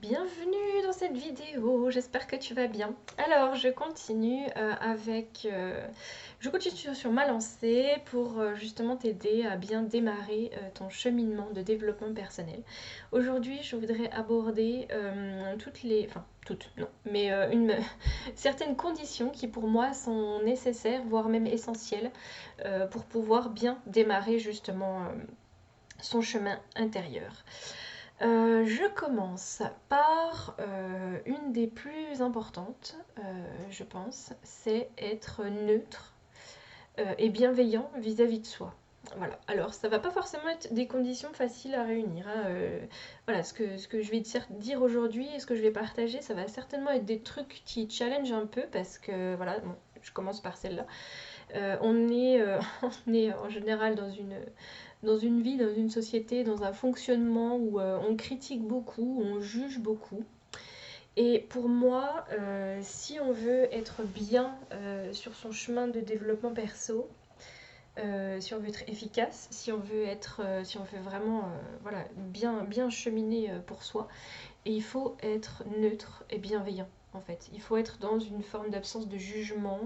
Bienvenue dans cette vidéo, j'espère que tu vas bien. Alors, je continue je continue sur ma lancée pour justement t'aider à bien démarrer ton cheminement de développement personnel. Aujourd'hui, je voudrais aborder toutes, non, mais certaines conditions qui pour moi sont nécessaires, voire même essentielles, pour pouvoir bien démarrer justement son chemin intérieur. Je commence par une des plus importantes, je pense, c'est être neutre et bienveillant vis-à-vis de soi. Voilà. Alors, ça va pas forcément être des conditions faciles à réunir, hein. Voilà, ce que je vais te dire aujourd'hui et ce que je vais partager, ça va certainement être des trucs qui challenge un peu parce que, voilà, bon, je commence par celle-là. On est en général dans une vie, dans une société, dans un fonctionnement où on critique beaucoup, on juge beaucoup. Et pour moi, si on veut être bien sur son chemin de développement perso, si on veut être efficace, si on veut vraiment voilà, bien cheminer pour soi, et il faut être neutre et bienveillant en fait. Il faut être dans une forme d'absence de jugement,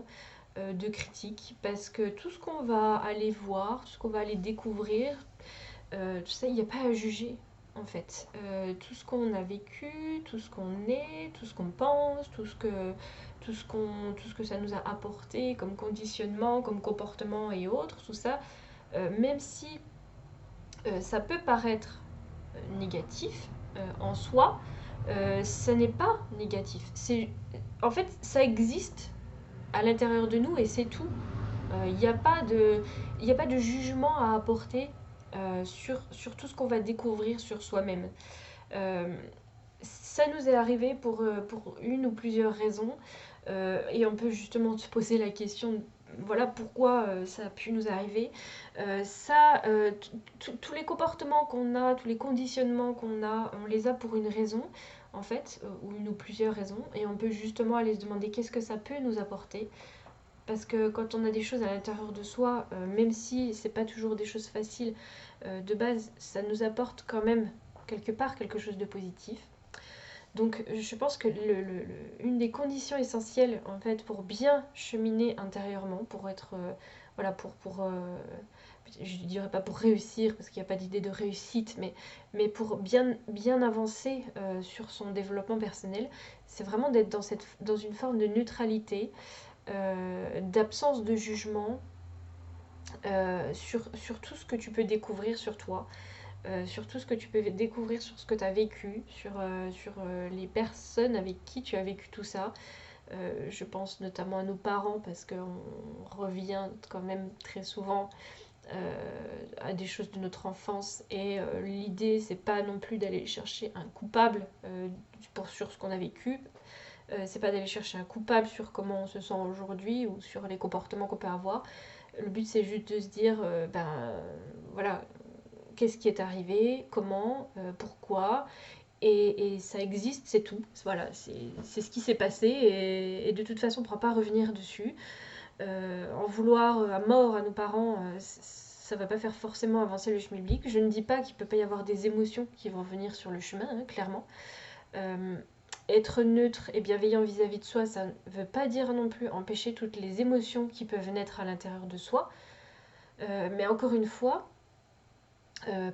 de critique, parce que tout ce qu'on va aller voir, tout ce qu'on va aller découvrir, tout ça, il n'y a pas à juger en fait. Tout ce qu'on a vécu, tout ce qu'on est, tout ce qu'on pense, tout ce que ça nous a apporté comme conditionnement, comme comportement et autres, tout ça, même si ça peut paraître négatif en soi, ça n'est pas négatif. En fait, ça existe à l'intérieur de nous et c'est tout. Il n'y a pas de, il a pas de jugement à apporter sur tout ce qu'on va découvrir sur soi-même. Euh, Ça nous est arrivé pour une ou plusieurs raisons et on peut justement se poser la question, voilà pourquoi ça a pu nous arriver. Tous les comportements qu'on a, tous les conditionnements qu'on a, on les a pour une raison en fait, ou une ou plusieurs raisons, et on peut justement aller se demander qu'est-ce que ça peut nous apporter. Parce que quand on a des choses à l'intérieur de soi, même si c'est pas toujours des choses faciles, de base, ça nous apporte quand même quelque part quelque chose de positif. Donc je pense que une des conditions essentielles en fait pour bien cheminer intérieurement, pour être voilà je dirais pas pour réussir parce qu'il n'y a pas d'idée de réussite, mais pour bien avancer sur son développement personnel, c'est vraiment d'être dans une forme de neutralité, d'absence de jugement sur tout ce que tu peux découvrir sur toi, sur tout ce que tu peux découvrir sur ce que tu as vécu, sur les personnes avec qui tu as vécu tout ça. Je pense notamment à nos parents parce qu'on revient quand même très souvent à des choses de notre enfance et l'idée c'est pas non plus d'aller chercher un coupable sur ce qu'on a vécu. C'est pas d'aller chercher un coupable sur comment on se sent aujourd'hui ou sur les comportements qu'on peut avoir. Le but c'est juste de se dire, voilà, qu'est-ce qui est arrivé, comment, pourquoi, et ça existe, c'est tout. Voilà, c'est ce qui s'est passé et de toute façon on ne pourra pas revenir dessus. En vouloir à mort à nos parents, ça va pas faire forcément avancer le schmilblick. Je ne dis pas qu'il peut pas y avoir des émotions qui vont venir sur le chemin, hein, clairement. Euh, Être neutre et bienveillant vis-à-vis de soi, ça ne veut pas dire non plus empêcher toutes les émotions qui peuvent naître à l'intérieur de soi. Mais encore une fois,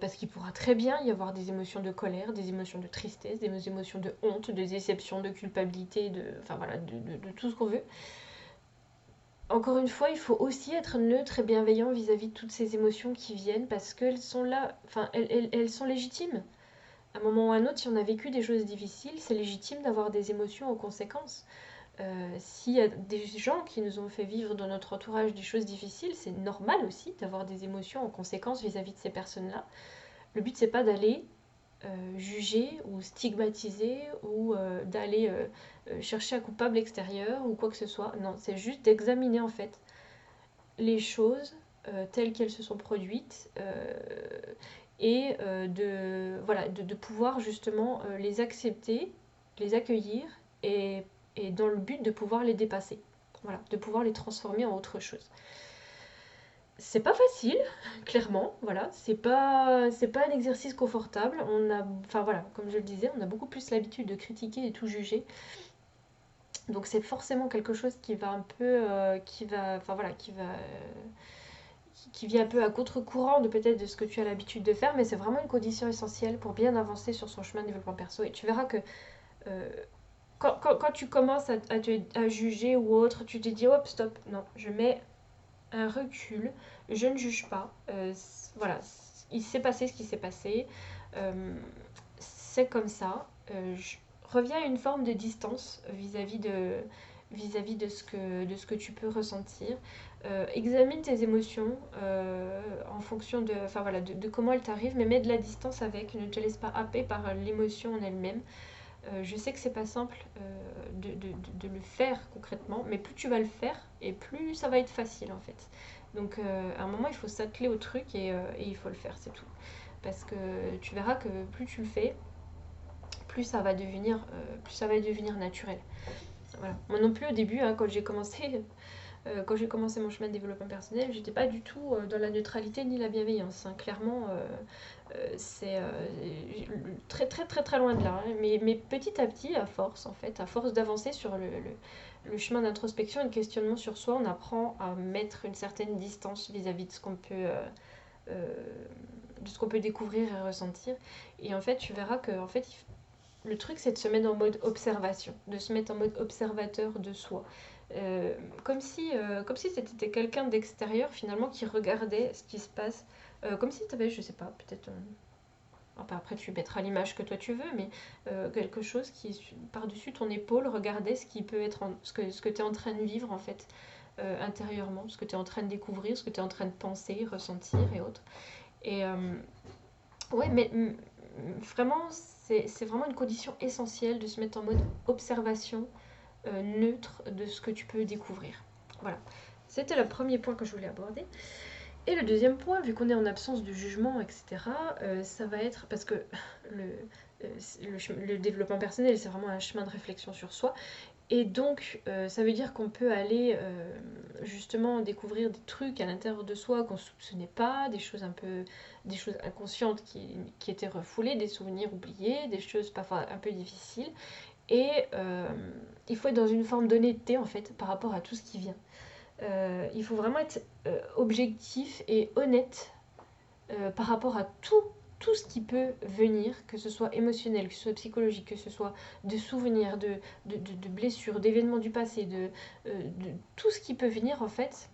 parce qu'il pourra très bien y avoir des émotions de colère, des émotions de tristesse, des émotions de honte, de déception, de culpabilité, enfin voilà, de tout ce qu'on veut. Encore une fois, il faut aussi être neutre et bienveillant vis-à-vis de toutes ces émotions qui viennent parce qu'elles sont là, enfin elles sont légitimes. À un moment ou à un autre, si on a vécu des choses difficiles, c'est légitime d'avoir des émotions en conséquence. S'il y a des gens qui nous ont fait vivre dans notre entourage des choses difficiles, c'est normal aussi d'avoir des émotions en conséquence vis-à-vis de ces personnes-là. Le but, c'est pas d'aller juger ou stigmatiser ou d'aller chercher un coupable extérieur ou quoi que ce soit. Non, c'est juste d'examiner en fait les choses telles qu'elles se sont produites et de pouvoir justement les accepter, les accueillir et dans le but de pouvoir les dépasser. Voilà, de pouvoir les transformer en autre chose. C'est pas facile, clairement, voilà, c'est pas un exercice confortable. Enfin voilà, comme je le disais, on a beaucoup plus l'habitude de critiquer et tout juger. Donc c'est forcément quelque chose qui va un peu, enfin voilà, qui vient un peu à contre-courant de peut-être de ce que tu as l'habitude de faire, mais c'est vraiment une condition essentielle pour bien avancer sur son chemin de développement perso. Et tu verras que euh, quand tu commences à juger ou autre, tu te dis hop, stop, non, je mets un recul, je ne juge pas. Voilà, il s'est passé ce qui s'est passé, euh, c'est comme ça. Je reviens à une forme de distance vis-à-vis de ce que tu peux ressentir. Examine tes émotions en fonction enfin, voilà, de comment elles t'arrivent, mais mets de la distance avec, ne te laisse pas happer par l'émotion en elle-même. Je sais que c'est pas simple de le faire concrètement, mais plus tu vas le faire et plus ça va être facile en fait. Donc à un moment il faut s'atteler au truc et il faut le faire, c'est tout. Parce que tu verras que plus tu le fais, plus ça va devenir naturel. Voilà. Moi non plus au début, hein, quand j'ai commencé mon chemin de développement personnel, j'étais pas du tout dans la neutralité ni la bienveillance, hein. Clairement, c'est très très très très loin de là, hein. Mais petit à petit, à force en fait, à force d'avancer sur le chemin d'introspection et de questionnement sur soi, on apprend à mettre une certaine distance vis-à-vis euh, de ce qu'on peut découvrir et ressentir. Et en fait, tu verras que en fait, le truc, c'est de se mettre en mode observation, de se mettre en mode observateur de soi. Comme si c'était quelqu'un d'extérieur finalement qui regardait ce qui se passe. Comme si tu avais, je sais pas, peut-être. Enfin, après, tu mettras l'image que toi tu veux, mais quelque chose qui, par-dessus ton épaule, regardait ce qui peut être ce que tu es en train de vivre en fait, intérieurement, ce que tu es en train de découvrir, ce que tu es en train de penser, ressentir et autres. Et ouais, mais vraiment, c'est vraiment une condition essentielle de se mettre en mode observation neutre de ce que tu peux découvrir. Voilà. C'était le premier point que je voulais aborder. Et le deuxième point, vu qu'on est en absence de jugement, etc., ça va être parce que le, le développement personnel, c'est vraiment un chemin de réflexion sur soi. Et donc, ça veut dire qu'on peut aller justement découvrir des trucs à l'intérieur de soi qu'on ne soupçonnait pas, des choses inconscientes qui étaient refoulées, des souvenirs oubliés, des choses parfois un peu difficiles. Et il faut être dans une forme d'honnêteté en fait par rapport à tout ce qui vient. Il faut vraiment être objectif et honnête par rapport à tout ce qui peut venir, que ce soit émotionnel, que ce soit psychologique, que ce soit de souvenirs, de blessures, d'événements du passé, de tout ce qui peut venir en fait,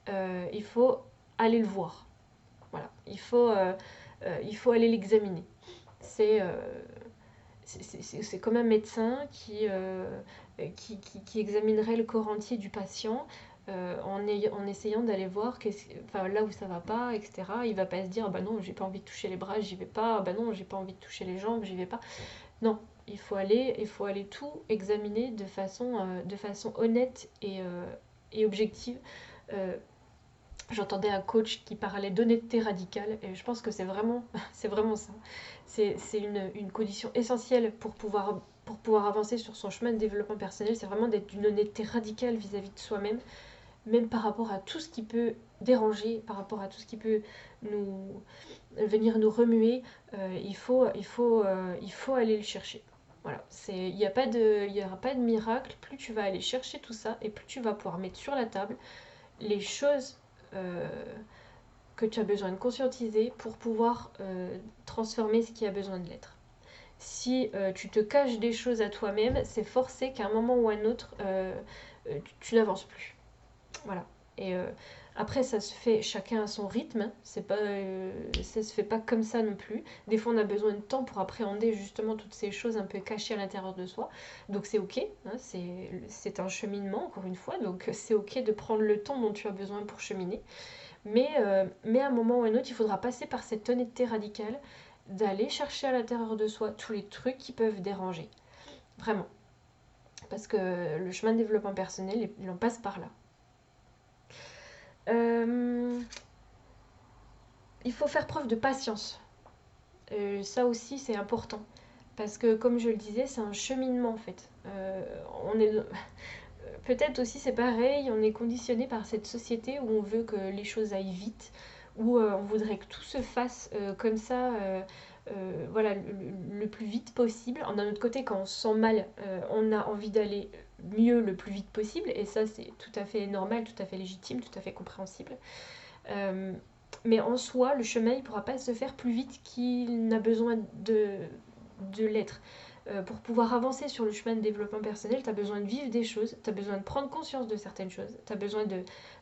il faut aller le voir. Voilà, il faut aller l'examiner. C'est euh, c'est comme un médecin qui examinerait le corps entier du patient en essayant d'aller voir enfin, là où ça va pas, etc. Il va pas se dire, ah bah non, j'ai pas envie de toucher les bras, j'y vais pas, ah bah non, j'ai pas envie de toucher les jambes, j'y vais pas. Non, il faut aller tout examiner de façon honnête et objective. Euh, J'entendais un coach qui parlait d'honnêteté radicale et je pense que c'est vraiment ça. C'est une condition essentielle pour pouvoir avancer sur son chemin de développement personnel. C'est vraiment d'être d'une honnêteté radicale vis-à-vis de soi-même, même par rapport à tout ce qui peut déranger, par rapport à tout ce qui peut nous venir nous remuer. Il faut aller le chercher. Voilà, il n'y aura pas de miracle. Plus tu vas aller chercher tout ça et plus tu vas pouvoir mettre sur la table les choses euh, que tu as besoin de conscientiser pour pouvoir transformer ce qui a besoin de l'être. Si tu te caches des choses à toi-même, c'est forcé qu'à un moment ou à un autre, tu n'avances plus. Voilà. Et après, ça se fait chacun à son rythme. Ça se fait pas comme ça non plus. Des fois, on a besoin de temps pour appréhender justement toutes ces choses un peu cachées à l'intérieur de soi. Donc c'est ok. Hein, c'est un cheminement, encore une fois. Donc c'est ok de prendre le temps dont tu as besoin pour cheminer. Mais à un moment ou à un autre, il faudra passer par cette honnêteté radicale d'aller chercher à l'intérieur de soi tous les trucs qui peuvent déranger. Vraiment. Parce que le chemin de développement personnel, il en passe par là. Euh, il faut faire preuve de patience. Ça aussi, c'est important. Parce que, comme je le disais, c'est un cheminement en fait. On est, peut-être aussi c'est pareil, on est conditionné par cette société où on veut que les choses aillent vite, où on voudrait que tout se fasse comme ça, voilà, le plus vite possible. D'un autre côté, quand on se sent mal, on a envie d'aller mieux le plus vite possible, et ça c'est tout à fait normal, tout à fait légitime, tout à fait compréhensible. Euh, mais en soi, le chemin, il ne pourra pas se faire plus vite qu'il n'a besoin de l'être. Pour pouvoir avancer sur le chemin de développement personnel, tu as besoin de vivre des choses, tu as besoin de prendre conscience de certaines choses, tu as besoin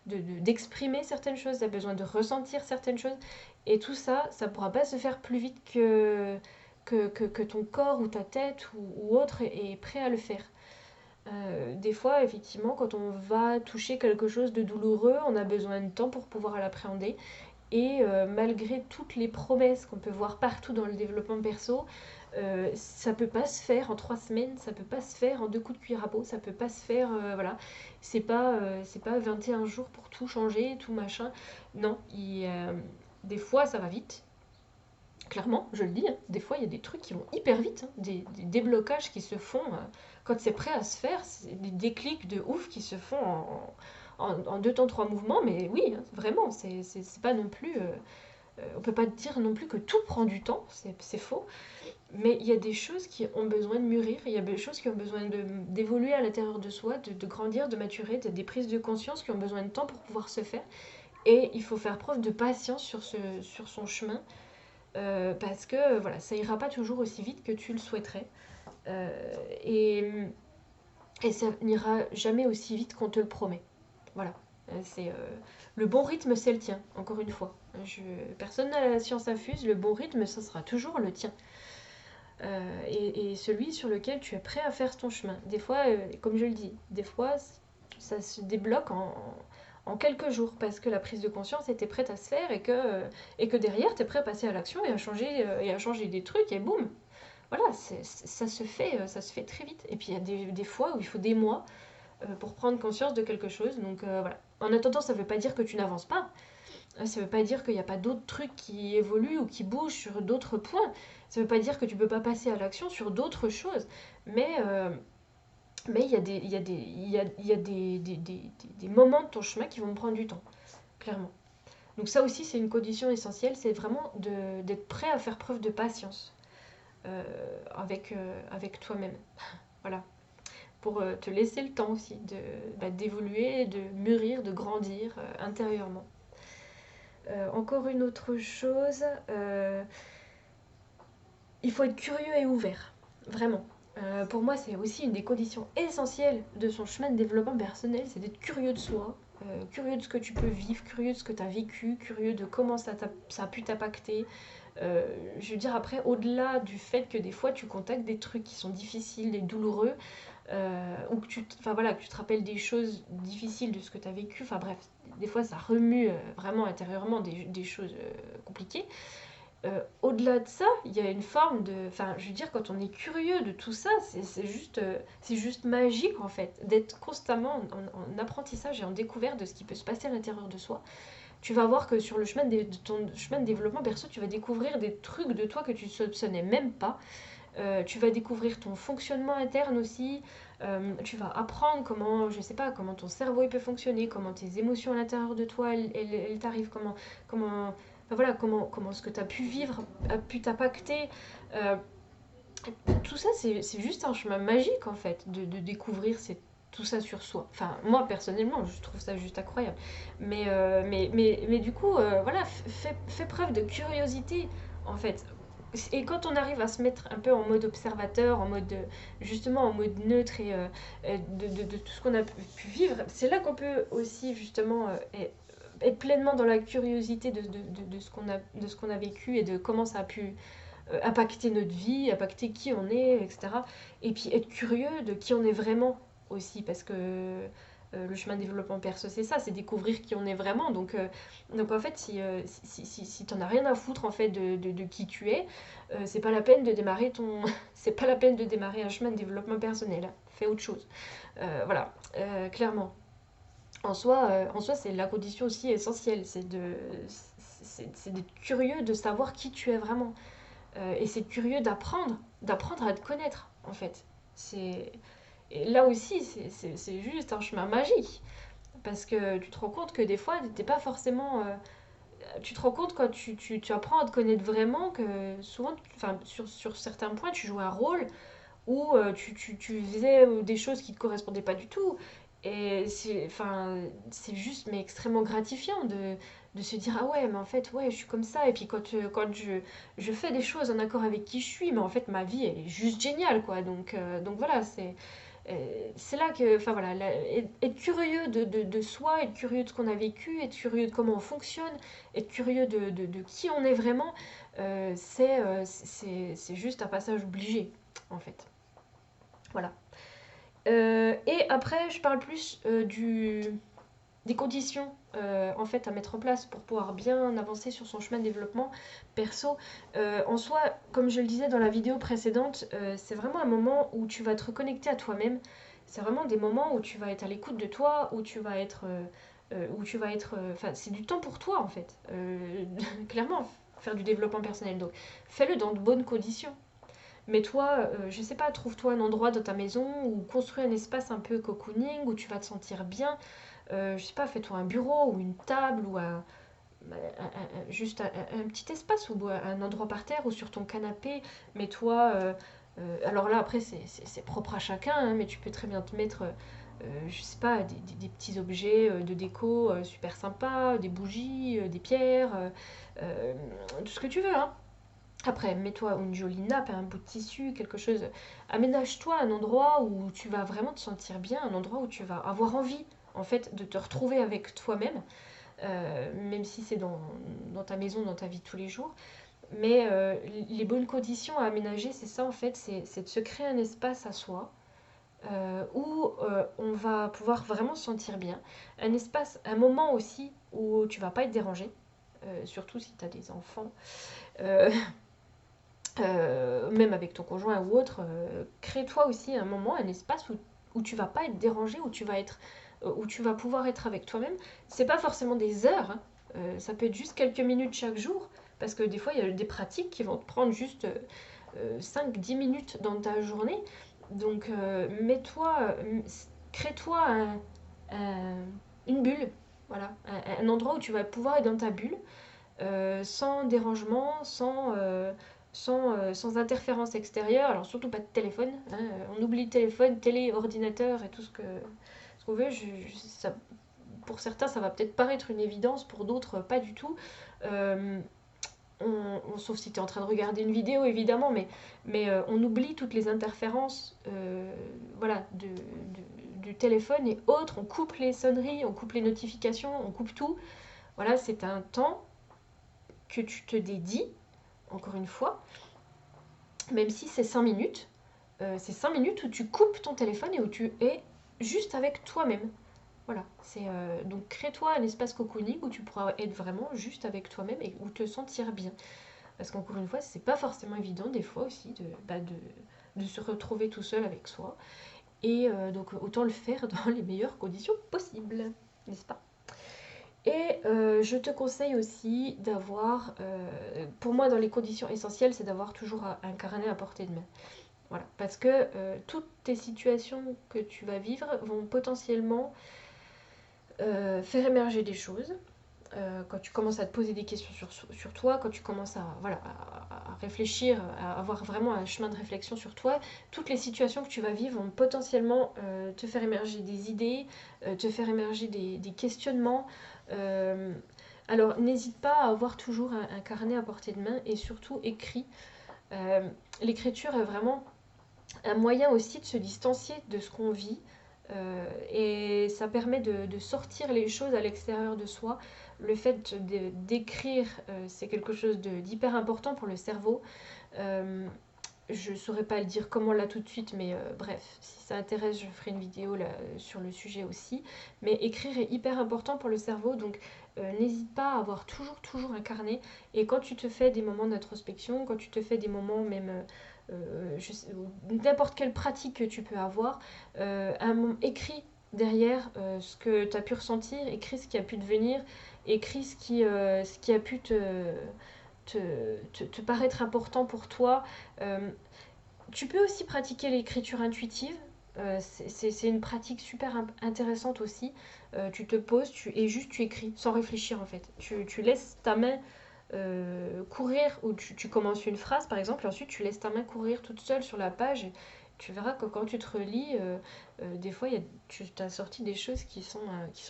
d'exprimer certaines choses, tu as besoin de ressentir certaines choses. Et tout ça, ça ne pourra pas se faire plus vite que ton corps ou ta tête ou autre est prêt à le faire. Des fois, effectivement, quand on va toucher quelque chose de douloureux, on a besoin de temps pour pouvoir l'appréhender. Et malgré toutes les promesses qu'on peut voir partout dans le développement perso, ça peut pas se faire en 3 semaines, ça peut pas se faire en 2 coups de cuillère à peau, ça peut pas se faire, voilà. C'est pas 21 jours pour tout changer, tout machin. Non, des fois ça va vite, clairement, je le dis, hein. Des fois il y a des trucs qui vont hyper vite, hein. Des déblocages qui se font quand c'est prêt à se faire, c'est des déclics de ouf qui se font en 2 temps 3 mouvements, mais oui, hein, vraiment, c'est pas non plus. On peut pas dire non plus que tout prend du temps, c'est faux, mais il y a des choses qui ont besoin de mûrir, il y a des choses qui ont besoin d'évoluer à l'intérieur de soi, de grandir, de maturer, des prises de conscience qui ont besoin de temps pour pouvoir se faire, et il faut faire preuve de patience sur son chemin, parce que voilà, ça ira pas toujours aussi vite que tu le souhaiterais, et, et ça n'ira jamais aussi vite qu'on te le promet. Voilà. C'est le bon rythme, c'est le tien. Encore une fois, personne n'a la science infuse. Le bon rythme, ça sera toujours le tien. Et celui sur lequel tu es prêt à faire ton chemin. Des fois, comme je le dis, des fois, ça se débloque en quelques jours parce que la prise de conscience était prête à se faire et que derrière, tu es prêt à passer à l'action et à changer des trucs et boum. Voilà, ça se fait très vite. Et puis il y a des fois où il faut des mois pour prendre conscience de quelque chose. Donc voilà. En attendant, ça ne veut pas dire que tu n'avances pas. Ça ne veut pas dire qu'il n'y a pas d'autres trucs qui évoluent ou qui bougent sur d'autres points. Ça ne veut pas dire que tu ne peux pas passer à l'action sur d'autres choses. Mais il y a des moments de ton chemin qui vont prendre du temps, clairement. Donc ça aussi, c'est une condition essentielle, c'est vraiment d'être prêt à faire preuve de patience avec toi-même. Voilà. Pour te laisser le temps aussi d'évoluer, de mûrir, de grandir intérieurement. Encore une autre chose, il faut être curieux et ouvert, vraiment. Pour moi, c'est aussi une des conditions essentielles de son chemin de développement personnel, c'est d'être curieux de soi, curieux de ce que tu peux vivre, curieux de ce que tu as vécu, curieux de comment ça a pu t'impacter. Je veux dire, après, au-delà du fait que des fois tu contactes des trucs qui sont difficiles et douloureux, ou que que tu te rappelles des choses difficiles de ce que tu as vécu, enfin bref, des fois ça remue vraiment intérieurement des choses compliquées. Au-delà de ça, il y a une forme de... Enfin, je veux dire, quand on est curieux de tout ça, c'est juste magique en fait, d'être constamment en apprentissage et en découverte de ce qui peut se passer à l'intérieur de soi. Tu vas voir que sur le chemin de ton chemin de développement perso, tu vas découvrir des trucs de toi que tu ne soupçonnais même pas. Tu vas découvrir ton fonctionnement interne aussi. Tu vas apprendre comment, je sais pas, comment ton cerveau il peut fonctionner, comment tes émotions à l'intérieur de toi elles t'arrivent, comment, enfin voilà, comment ce que tu as pu vivre a pu t'impacter. Euh, Tout ça, c'est juste un chemin magique en fait, découvrir tout ça sur soi. Enfin, moi personnellement, je trouve ça juste incroyable. Mais du coup, voilà, fais preuve de curiosité en fait. Et quand on arrive à se mettre un peu en mode observateur, justement en mode neutre et de tout ce qu'on a pu vivre, c'est là qu'on peut aussi justement être pleinement dans la curiosité de ce qu'on a vécu et de comment ça a pu impacter notre vie, impacter qui on est, etc. Et puis être curieux de qui on est vraiment aussi, parce que le chemin de développement perso, c'est ça, c'est découvrir qui on est vraiment. Donc en fait, si t'en as rien à foutre en fait de qui tu es, c'est pas la peine de démarrer c'est pas la peine de démarrer un chemin de développement personnel. Fais autre chose. Voilà, clairement. En soi, c'est la condition aussi essentielle, c'est d'être curieux de savoir qui tu es vraiment. Et c'est curieux d'apprendre à te connaître, en fait. C'est... Et là aussi, c'est juste un chemin magique. Parce que tu te rends compte que des fois, t'es pas forcément. Tu te rends compte quand tu apprends à te connaître vraiment que souvent, enfin, sur certains points, tu joues un rôle où tu faisais des choses qui te correspondaient pas du tout. Et c'est juste, mais extrêmement gratifiant de se dire, ah ouais, mais en fait, ouais, je suis comme ça. Et puis quand je fais des choses en accord avec qui je suis, mais en fait, ma vie, elle est juste géniale, quoi. Donc voilà, c'est là que, enfin voilà, être curieux de soi, être curieux de ce qu'on a vécu, être curieux de comment on fonctionne, être curieux de qui on est vraiment, c'est juste un passage obligé, en fait. Voilà. Et après, je parle plus des conditions en fait à mettre en place pour pouvoir bien avancer sur son chemin de développement perso. En soi, comme je le disais dans la vidéo précédente, c'est vraiment un moment où tu vas te reconnecter à toi-même. C'est vraiment des moments où tu vas être à l'écoute de toi, enfin, c'est du temps pour toi en fait. Clairement, faire du développement personnel. Donc, fais-le dans de bonnes conditions. Mais toi, je sais pas, trouve-toi un endroit dans ta maison ou construis un espace un peu cocooning où tu vas te sentir bien. Je sais pas, fais-toi un bureau ou une table ou juste un petit espace ou un endroit par terre ou sur ton canapé. Mets-toi. Alors là, après, c'est propre à chacun, hein, mais tu peux très bien te mettre, je sais pas, des petits objets de déco super sympas, des bougies, des pierres, euh, tout ce que tu veux, hein. Après, mets-toi une jolie nappe, un bout de tissu, quelque chose. Aménage-toi un endroit où tu vas vraiment te sentir bien, un endroit où tu vas avoir envie, en fait, de te retrouver avec toi-même, même si c'est dans ta maison, dans ta vie de tous les jours. Mais les bonnes conditions à aménager, c'est ça, en fait, c'est de se créer un espace à soi, où on va pouvoir vraiment se sentir bien. Un espace, un moment aussi où tu vas pas être dérangé, surtout si tu as des enfants. Euh, même avec ton conjoint ou autre, crée-toi aussi un moment, un espace où tu vas pas être dérangé, où tu vas pouvoir être avec toi-même. C'est pas forcément des heures, hein. Ça peut être juste quelques minutes chaque jour, parce que des fois il y a des pratiques qui vont te prendre juste 5-10 minutes dans ta journée. Donc crée-toi un- une bulle, voilà, un endroit où tu vas pouvoir être dans ta bulle sans dérangement, sans interférence extérieure, alors surtout pas de téléphone, hein, on oublie le téléphone, télé, ordinateur et tout ce qu'on veut, pour certains ça va peut-être paraître une évidence, pour d'autres pas du tout. Euh, Sauf si tu es en train de regarder une vidéo évidemment, mais on oublie toutes les interférences voilà, du téléphone et autres, on coupe les sonneries, on coupe les notifications, on coupe tout. Voilà, c'est un temps que tu te dédies, encore une fois, même si c'est 5 minutes où tu coupes ton téléphone et où tu es juste avec toi-même. Voilà, donc crée-toi un espace cocooning où tu pourras être vraiment juste avec toi-même et où te sentir bien. Parce qu'encore une fois, c'est pas forcément évident des fois aussi de se retrouver tout seul avec soi. Et donc autant le faire dans les meilleures conditions possibles, n'est-ce pas? Et je te conseille aussi d'avoir, pour moi dans les conditions essentielles, c'est d'avoir toujours un carnet à portée de main. Voilà, parce que toutes tes situations que tu vas vivre vont potentiellement faire émerger des choses. Quand tu commences à te poser des questions sur toi, quand tu commences voilà, à réfléchir, à avoir vraiment un chemin de réflexion sur toi, toutes les situations que tu vas vivre vont potentiellement te faire émerger des idées, te faire émerger des questionnements. Euh, alors n'hésite pas à avoir toujours un carnet à portée de main et surtout écrit. Euh, L'écriture est vraiment un moyen aussi de se distancier de ce qu'on vit. Et ça permet de sortir les choses à l'extérieur de soi. Le fait d'écrire, c'est quelque chose d'hyper important pour le cerveau. Euh, je ne saurais pas le dire comment là tout de suite, mais bref, si ça intéresse, je ferai une vidéo là, sur le sujet aussi. Mais écrire est hyper important pour le cerveau, donc n'hésite pas à avoir toujours un carnet. Et quand tu te fais des moments d'introspection, quand tu te fais des moments même n'importe quelle pratique que tu peux avoir, écris derrière ce que tu as pu ressentir, écris ce qui a pu te venir, écris ce qui a pu te paraître important pour toi. Euh, Tu peux aussi pratiquer l'écriture intuitive. C'est une pratique super intéressante aussi. Tu te poses et juste tu écris sans réfléchir en fait. Tu laisses ta main courir, ou tu commences une phrase par exemple, et ensuite tu laisses ta main courir toute seule sur la page. Et tu verras que quand tu te relis, des fois tu t'as sorti des choses qui sont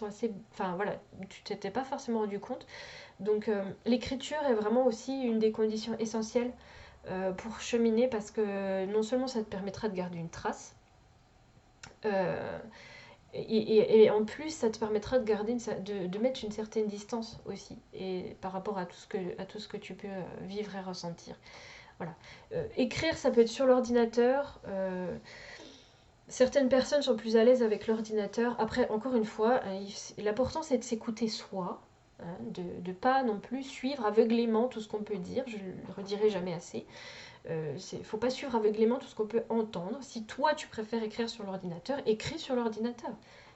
assez. Enfin voilà, tu t'étais pas forcément rendu compte. Donc l'écriture est vraiment aussi une des conditions essentielles pour cheminer, parce que non seulement ça te permettra de garder une trace, euh, et en plus, ça te permettra de garder de mettre une certaine distance aussi, et par rapport à tout ce que tu peux vivre et ressentir. Voilà. Écrire, ça peut être sur l'ordinateur. Certaines personnes sont plus à l'aise avec l'ordinateur. Après, encore une fois, l'important c'est de s'écouter soi, hein, de ne pas non plus suivre aveuglément tout ce qu'on peut dire. Je le redirai jamais assez. Faut pas suivre aveuglément tout ce qu'on peut entendre. Si toi tu préfères écrire sur l'ordinateur, écris sur l'ordinateur.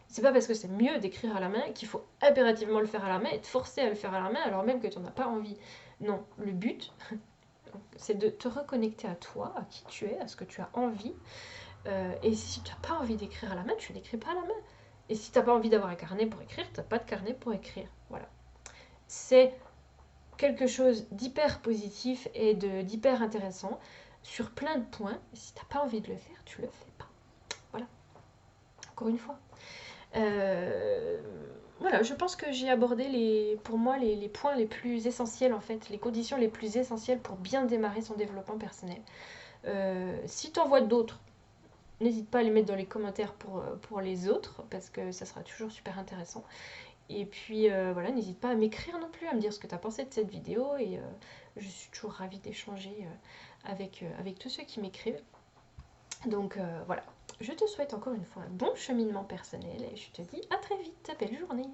C'est pas parce que c'est mieux d'écrire à la main qu'il faut impérativement le faire à la main et te forcer à le faire à la main alors même que tu n'en as pas envie. Non, le but, c'est de te reconnecter à toi, à qui tu es, à ce que tu as envie. Et si tu n'as pas envie d'écrire à la main, tu n'écris pas à la main. Et si tu n'as pas envie d'avoir un carnet pour écrire, tu n'as pas de carnet pour écrire. Voilà. C'est quelque chose d'hyper positif et d'hyper intéressant sur plein de points. Si t'as pas envie de le faire, tu le fais pas. Voilà, encore une fois. Euh, voilà, je pense que j'ai abordé pour moi les points les plus essentiels en fait, les conditions les plus essentielles pour bien démarrer son développement personnel. Si t'en vois d'autres, n'hésite pas à les mettre dans les commentaires pour les autres, parce que ça sera toujours super intéressant. Et puis voilà, n'hésite pas à m'écrire non plus, à me dire ce que tu as pensé de cette vidéo. Et je suis toujours ravie d'échanger avec tous ceux qui m'écrivent. Donc voilà, je te souhaite encore une fois un bon cheminement personnel et je te dis à très vite, belle journée.